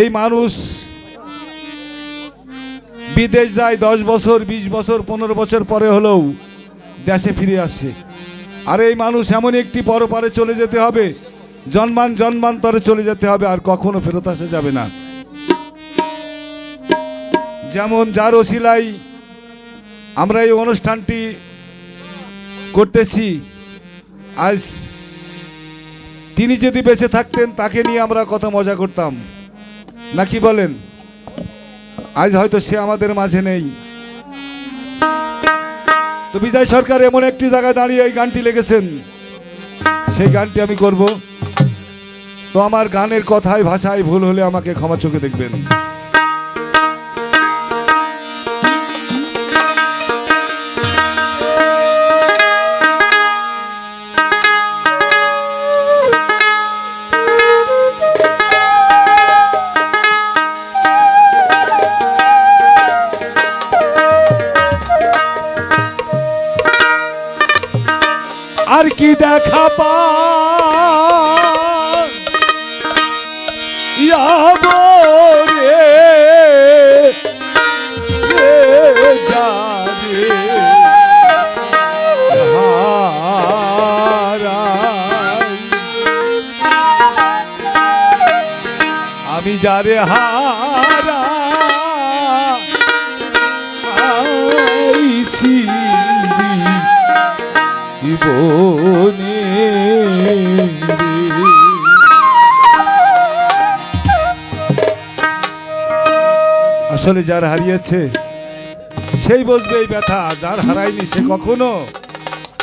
এই মানুষ বিদেশ যায় 10 বছর 20 বছর 15 বছর পরে হলেও দেশে ফিরে আসে। আর এই মানুষ এমন একটি পরপারে চলে যেতে হবে, জন্মান্তরে চলে যেতে হবে, আর কখনো ফেরত আসা যাবে না। যেমন যার ওসিলায় আমরা এই অনুষ্ঠানটি করতেছি, আজ তিনি যদি বেঁচে থাকতেন তাকে নিয়ে আমরা কত মজা করতাম, নাকি বলেন? আজ হয়তো সে আমাদের মাঝে নেই। তো বিজয় সরকার এমন একটি জায়গায় দাঁড়িয়ে এই গানটি লিখেছেন, সেই গানটি আমি করব। তো আমার গানের কথায় ভাষায় ভুল হলে আমাকে ক্ষমা চোখে দেখবেন। আর কি দেখা পাবো রে যারে হারাই, আমি যারে হারাইছি জীবনে। আসলে যার হারিয়েছে সেই বুঝবে এই ব্যথা, যার হারায়নি সে কখনো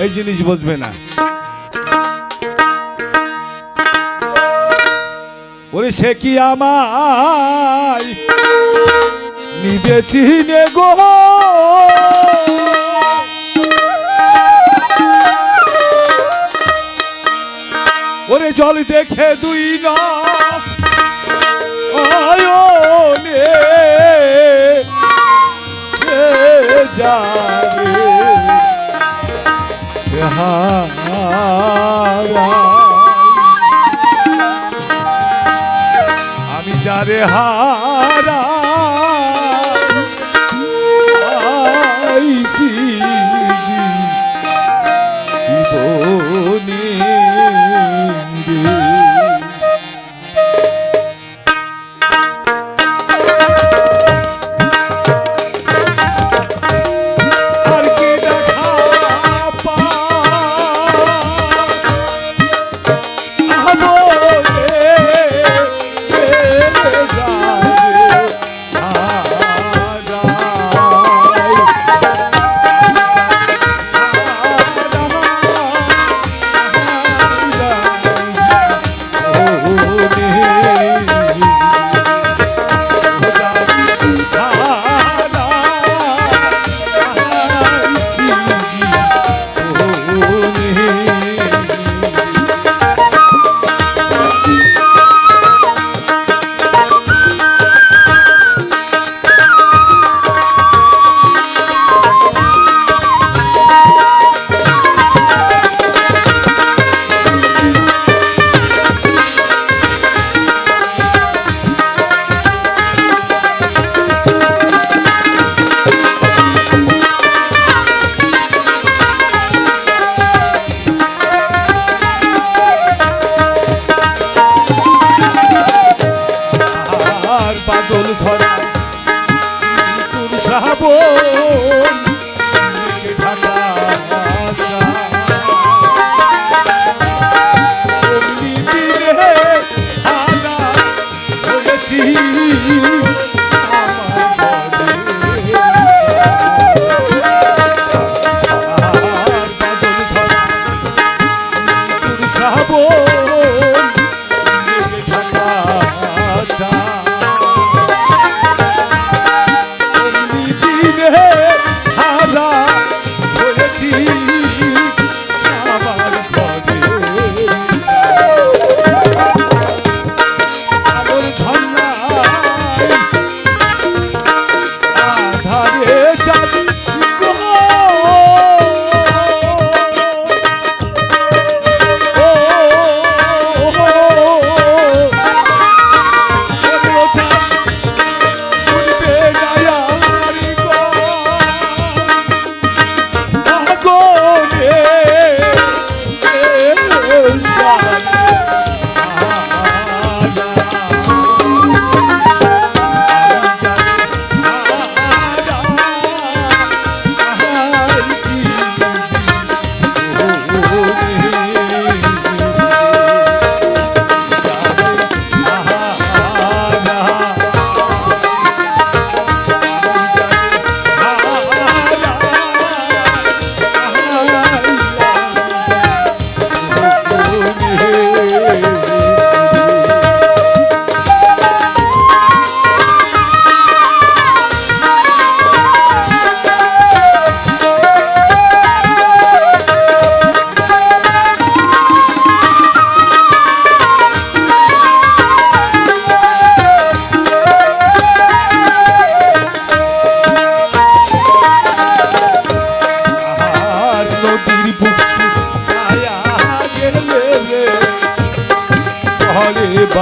এই জিনিস বুঝবে না। ওরে সে কি আমায় নিজে চিনে গো, ওরে জল দেখে দুই নয়নে যারে আমি যারে হারাইছি জীবনে।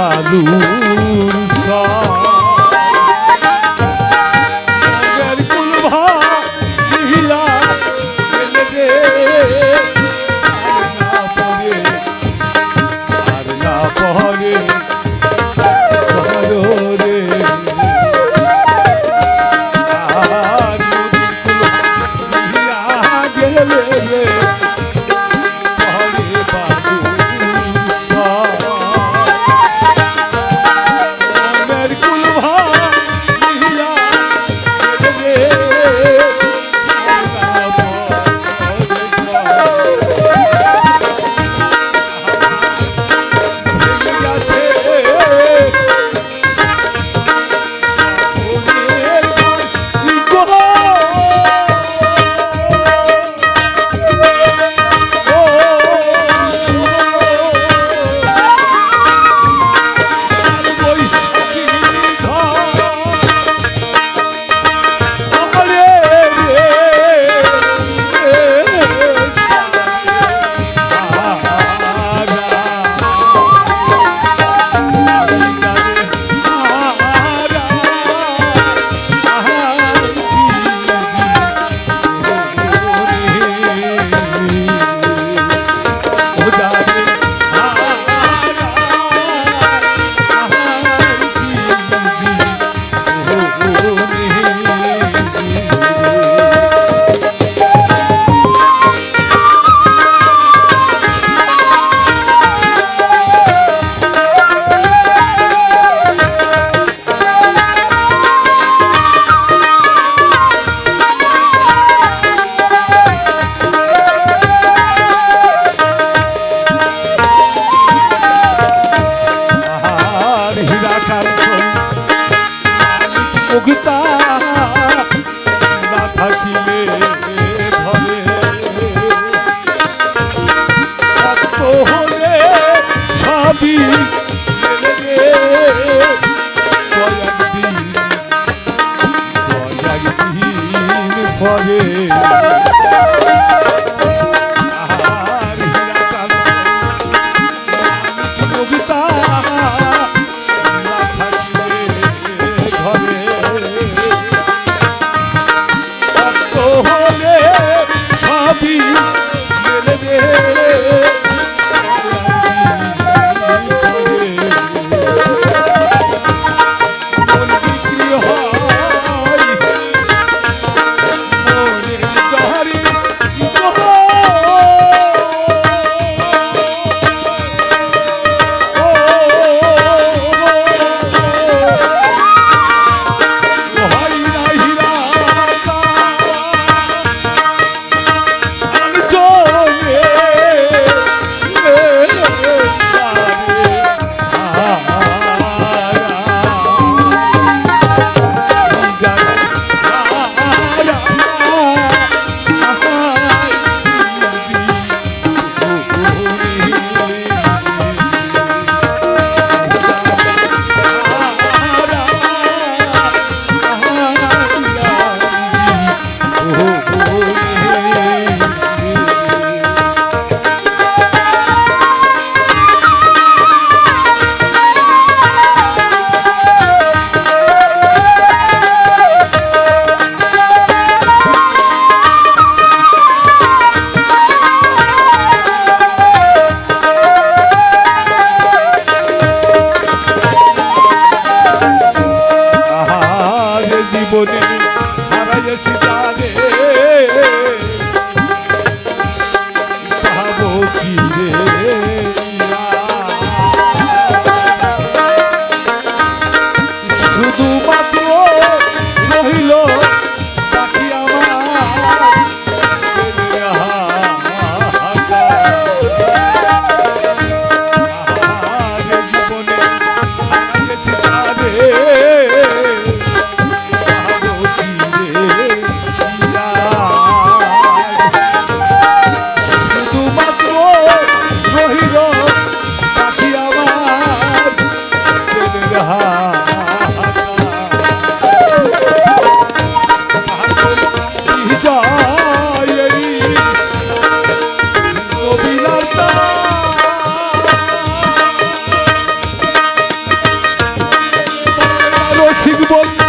বালুর সঙ্গের কুল ভাইয়া গেলে রে, আর না পরে সররে, আর নদীর কুল ভাইয়া গেলে রে, পরে বালুর সঙ্গের কুল ভাইয়া গেলে রে, আর না পরে ভেঙে গেছে মুক্তা না থাকিলে ঘরে ভক্ত হলে সবই মেলে রে, কয়েকদিন পরে আর হীরাকান্ত মুক্তা না থাকিলে ঘরে বল